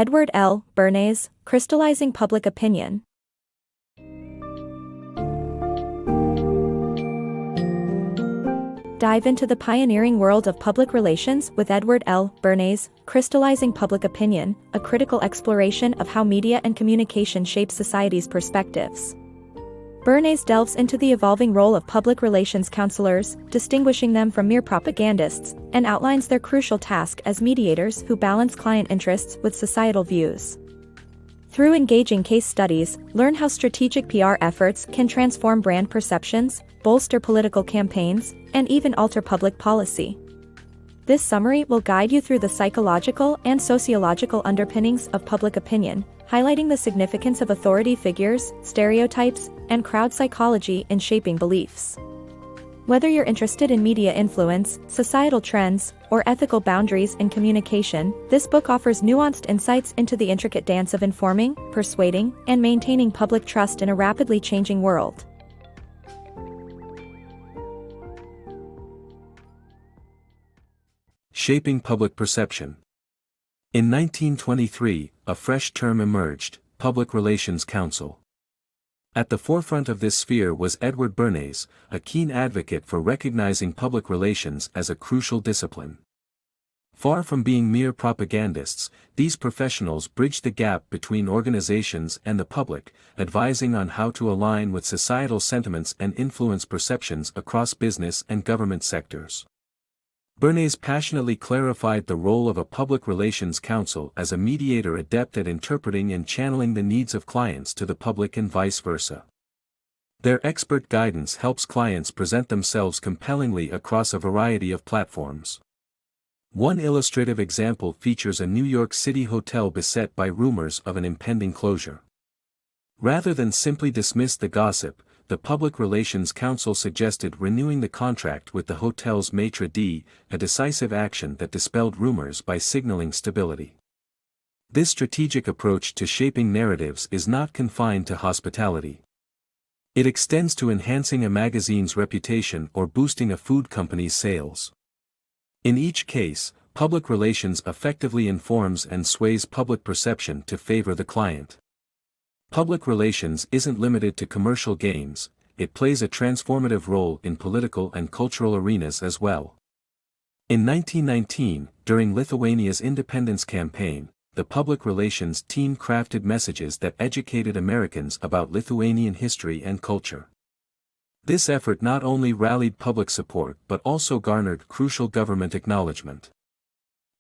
Edward L. Bernays, Crystallizing Public Opinion. Dive into the pioneering world of public relations with Edward L. Bernays, Crystallizing Public Opinion, a critical exploration of how media and communication shape society's perspectives. Bernays delves into the evolving role of public relations counselors, distinguishing them from mere propagandists, and outlines their crucial task as mediators who balance client interests with societal views. Through engaging case studies, learn how strategic PR efforts can transform brand perceptions, bolster political campaigns, and even alter public policy. This summary will guide you through the psychological and sociological underpinnings of public opinion, highlighting the significance of authority figures, stereotypes, and crowd psychology in shaping beliefs. Whether you're interested in media influence, societal trends, or ethical boundaries in communication, this book offers nuanced insights into the intricate dance of informing, persuading, and maintaining public trust in a rapidly changing world. Shaping public perception. In 1923, a fresh term emerged, Public Relations Counsel. At the forefront of this sphere was Edward Bernays, a keen advocate for recognizing public relations as a crucial discipline. Far from being mere propagandists, these professionals bridged the gap between organizations and the public, advising on how to align with societal sentiments and influence perceptions across business and government sectors. Bernays passionately clarified the role of a public relations counsel as a mediator adept at interpreting and channeling the needs of clients to the public and vice versa. Their expert guidance helps clients present themselves compellingly across a variety of platforms. One illustrative example features a New York City hotel beset by rumors of an impending closure. Rather than simply dismiss the gossip, the Public Relations Counsel suggested renewing the contract with the hotel's maitre d', a decisive action that dispelled rumors by signaling stability. This strategic approach to shaping narratives is not confined to hospitality. It extends to enhancing a magazine's reputation or boosting a food company's sales. In each case, public relations effectively informs and sways public perception to favor the client. Public relations isn't limited to commercial gains, it plays a transformative role in political and cultural arenas as well. In 1919, during Lithuania's independence campaign, the public relations team crafted messages that educated Americans about Lithuanian history and culture. This effort not only rallied public support but also garnered crucial government acknowledgement.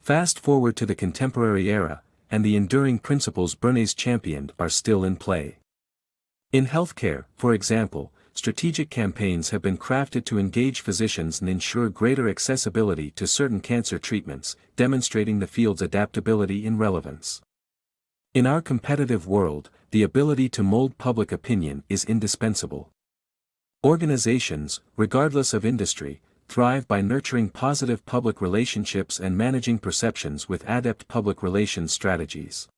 Fast forward to the contemporary era, and the enduring principles Bernays championed are still in play. In healthcare, for example, strategic campaigns have been crafted to engage physicians and ensure greater accessibility to certain cancer treatments, demonstrating the field's adaptability and relevance. In our competitive world, the ability to mold public opinion is indispensable. Organizations, regardless of industry, thrive by nurturing positive public relationships and managing perceptions with adept public relations strategies.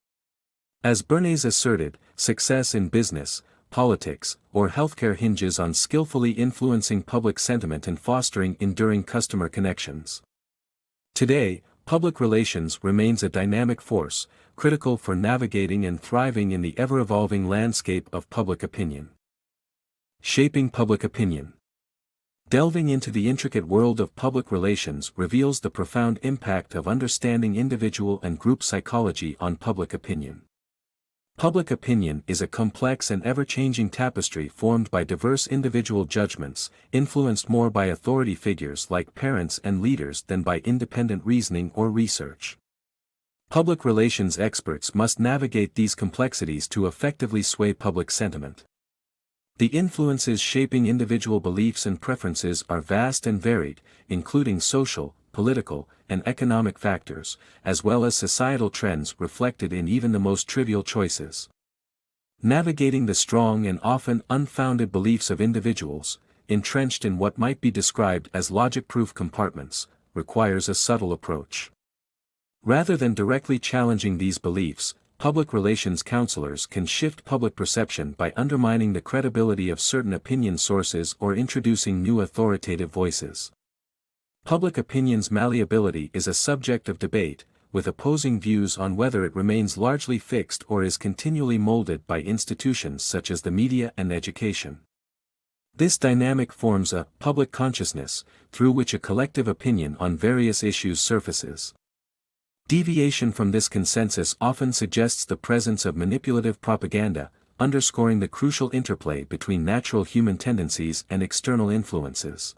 As Bernays asserted, success in business, politics, or healthcare hinges on skillfully influencing public sentiment and fostering enduring customer connections. Today, public relations remains a dynamic force, critical for navigating and thriving in the ever-evolving landscape of public opinion. Shaping public opinion. Delving into the intricate world of public relations reveals the profound impact of understanding individual and group psychology on public opinion. Public opinion is a complex and ever-changing tapestry formed by diverse individual judgments, influenced more by authority figures like parents and leaders than by independent reasoning or research. Public relations experts must navigate these complexities to effectively sway public sentiment. The influences shaping individual beliefs and preferences are vast and varied, including social, political, and economic factors, as well as societal trends reflected in even the most trivial choices. Navigating the strong and often unfounded beliefs of individuals, entrenched in what might be described as logic-proof compartments, requires a subtle approach. Rather than directly challenging these beliefs, public relations counselors can shift public perception by undermining the credibility of certain opinion sources or introducing new authoritative voices. Public opinion's malleability is a subject of debate, with opposing views on whether it remains largely fixed or is continually molded by institutions such as the media and education. This dynamic forms a public consciousness, through which a collective opinion on various issues surfaces. Deviation from this consensus often suggests the presence of manipulative propaganda, underscoring the crucial interplay between natural human tendencies and external influences.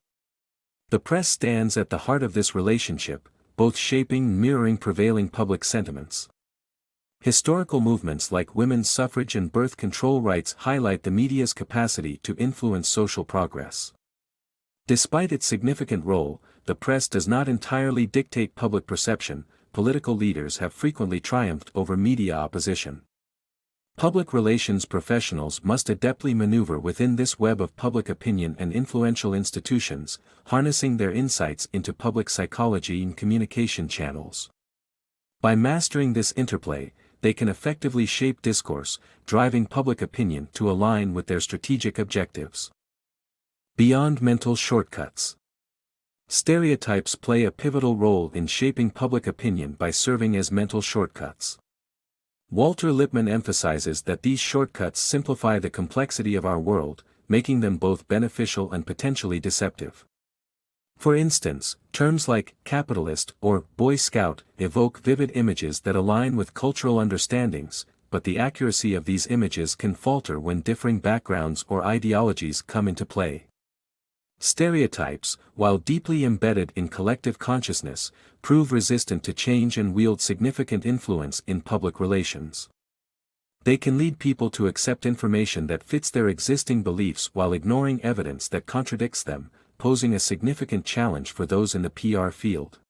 The press stands at the heart of this relationship, both shaping and mirroring prevailing public sentiments. Historical movements like women's suffrage and birth control rights highlight the media's capacity to influence social progress. Despite its significant role, the press does not entirely dictate public perception. Political leaders have frequently triumphed over media opposition. Public relations professionals must adeptly maneuver within this web of public opinion and influential institutions, harnessing their insights into public psychology and communication channels. By mastering this interplay, they can effectively shape discourse, driving public opinion to align with their strategic objectives. Beyond mental shortcuts. Stereotypes play a pivotal role in shaping public opinion by serving as mental shortcuts. Walter Lippmann emphasizes that these shortcuts simplify the complexity of our world, making them both beneficial and potentially deceptive. For instance, terms like capitalist or Boy Scout evoke vivid images that align with cultural understandings, but the accuracy of these images can falter when differing backgrounds or ideologies come into play. Stereotypes, while deeply embedded in collective consciousness, prove resistant to change and wield significant influence in public relations. They can lead people to accept information that fits their existing beliefs while ignoring evidence that contradicts them, posing a significant challenge for those in the PR field.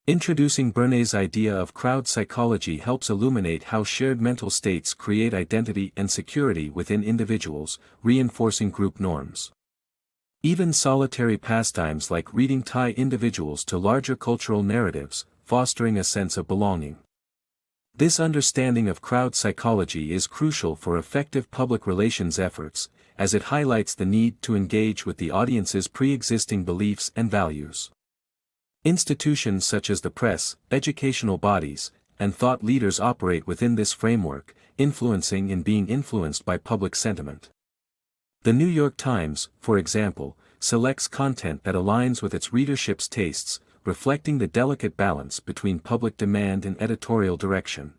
Introducing Bernays' idea of crowd psychology helps illuminate how shared mental states create identity and security within individuals, reinforcing group norms. Even solitary pastimes like reading tie individuals to larger cultural narratives, fostering a sense of belonging. This understanding of crowd psychology is crucial for effective public relations efforts, as it highlights the need to engage with the audience's pre-existing beliefs and values. Institutions such as the press, educational bodies, and thought leaders operate within this framework, influencing and being influenced by public sentiment. The New York Times, for example, selects content that aligns with its readership's tastes, reflecting the delicate balance between public demand and editorial direction.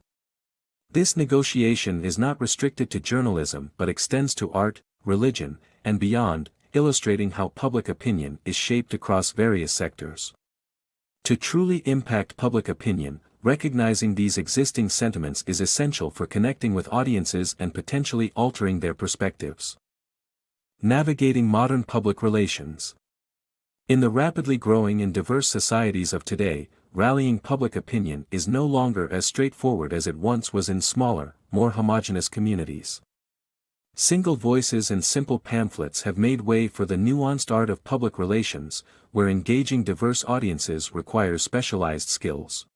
This negotiation is not restricted to journalism but extends to art, religion, and beyond, illustrating how public opinion is shaped across various sectors. To truly impact public opinion, recognizing these existing sentiments is essential for connecting with audiences and potentially altering their perspectives. Navigating modern public relations. In the rapidly growing and diverse societies of today, rallying public opinion is no longer as straightforward as it once was in smaller, more homogeneous communities. Single voices and simple pamphlets have made way for the nuanced art of public relations, where engaging diverse audiences requires specialized skills.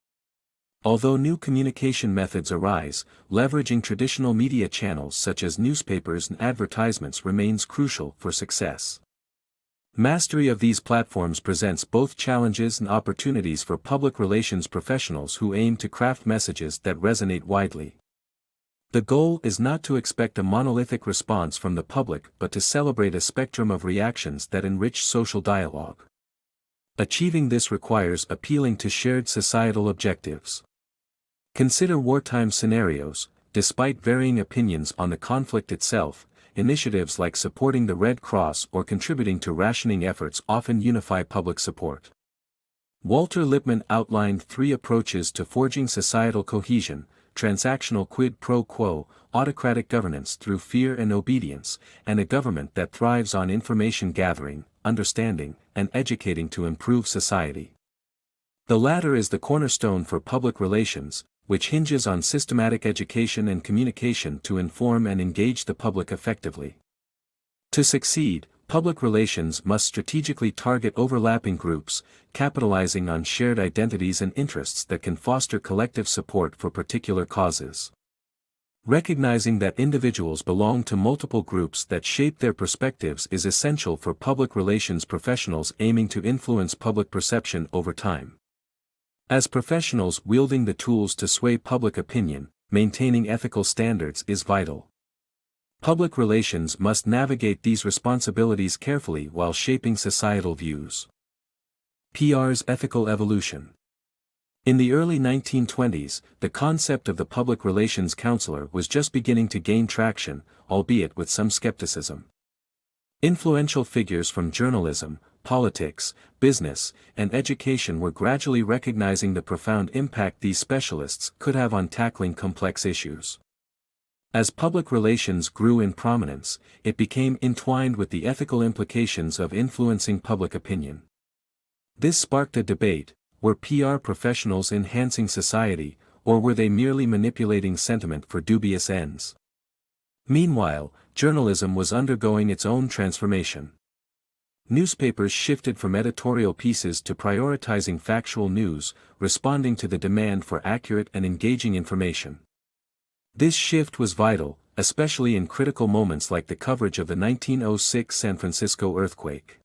Although new communication methods arise, leveraging traditional media channels such as newspapers and advertisements remains crucial for success. Mastery of these platforms presents both challenges and opportunities for public relations professionals who aim to craft messages that resonate widely. The goal is not to expect a monolithic response from the public but to celebrate a spectrum of reactions that enrich social dialogue. Achieving this requires appealing to shared societal objectives. Consider wartime scenarios. Despite varying opinions on the conflict itself, initiatives like supporting the Red Cross or contributing to rationing efforts often unify public support. Walter Lippmann outlined 3 approaches to forging societal cohesion: transactional quid pro quo, autocratic governance through fear and obedience, and a government that thrives on information gathering, understanding, and educating to improve society. The latter is the cornerstone for public relations, which hinges on systematic education and communication to inform and engage the public effectively. To succeed, public relations must strategically target overlapping groups, capitalizing on shared identities and interests that can foster collective support for particular causes. Recognizing that individuals belong to multiple groups that shape their perspectives is essential for public relations professionals aiming to influence public perception over time. As professionals wielding the tools to sway public opinion, maintaining ethical standards is vital. Public relations must navigate these responsibilities carefully while shaping societal views. PR's ethical evolution. In the early 1920s, the concept of the public relations counselor was just beginning to gain traction, albeit with some skepticism. Influential figures from journalism, politics, business, and education were gradually recognizing the profound impact these specialists could have on tackling complex issues. As public relations grew in prominence, it became entwined with the ethical implications of influencing public opinion. This sparked a debate: were PR professionals enhancing society, or were they merely manipulating sentiment for dubious ends? Meanwhile, journalism was undergoing its own transformation. Newspapers shifted from editorial pieces to prioritizing factual news, responding to the demand for accurate and engaging information. This shift was vital, especially in critical moments like the coverage of the 1906 San Francisco earthquake.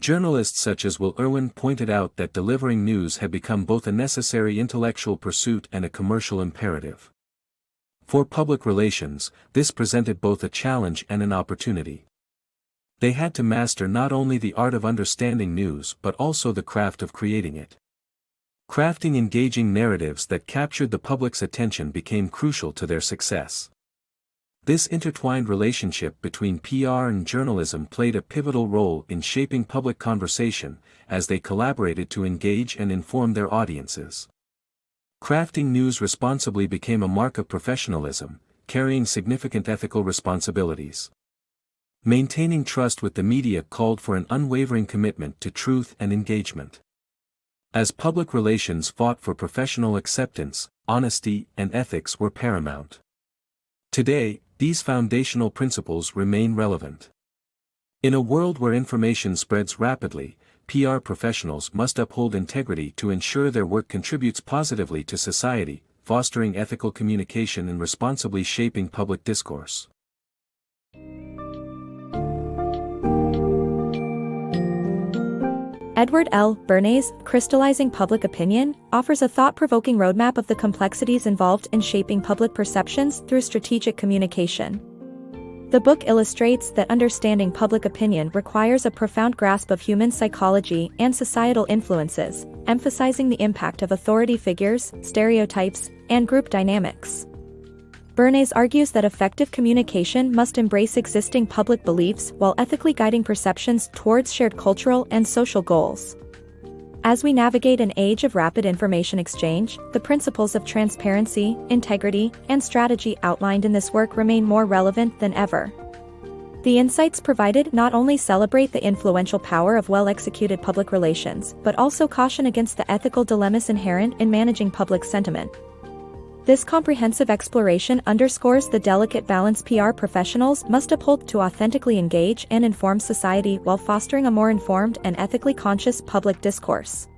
Journalists such as Will Irwin pointed out that delivering news had become both a necessary intellectual pursuit and a commercial imperative. For public relations, this presented both a challenge and an opportunity. They had to master not only the art of understanding news but also the craft of creating it. Crafting engaging narratives that captured the public's attention became crucial to their success. This intertwined relationship between PR and journalism played a pivotal role in shaping public conversation, as they collaborated to engage and inform their audiences. Crafting news responsibly became a mark of professionalism, carrying significant ethical responsibilities. Maintaining trust with the media called for an unwavering commitment to truth and engagement. As public relations fought for professional acceptance, honesty and ethics were paramount. Today, these foundational principles remain relevant. In a world where information spreads rapidly, PR professionals must uphold integrity to ensure their work contributes positively to society, fostering ethical communication and responsibly shaping public discourse. Edward L. Bernays' Crystallizing Public Opinion offers a thought-provoking roadmap of the complexities involved in shaping public perceptions through strategic communication. The book illustrates that understanding public opinion requires a profound grasp of human psychology and societal influences, emphasizing the impact of authority figures, stereotypes, and group dynamics. Bernays argues that effective communication must embrace existing public beliefs while ethically guiding perceptions towards shared cultural and social goals. As we navigate an age of rapid information exchange, the principles of transparency, integrity, and strategy outlined in this work remain more relevant than ever. The insights provided not only celebrate the influential power of well-executed public relations, but also caution against the ethical dilemmas inherent in managing public sentiment. This comprehensive exploration underscores the delicate balance PR professionals must uphold to authentically engage and inform society while fostering a more informed and ethically conscious public discourse.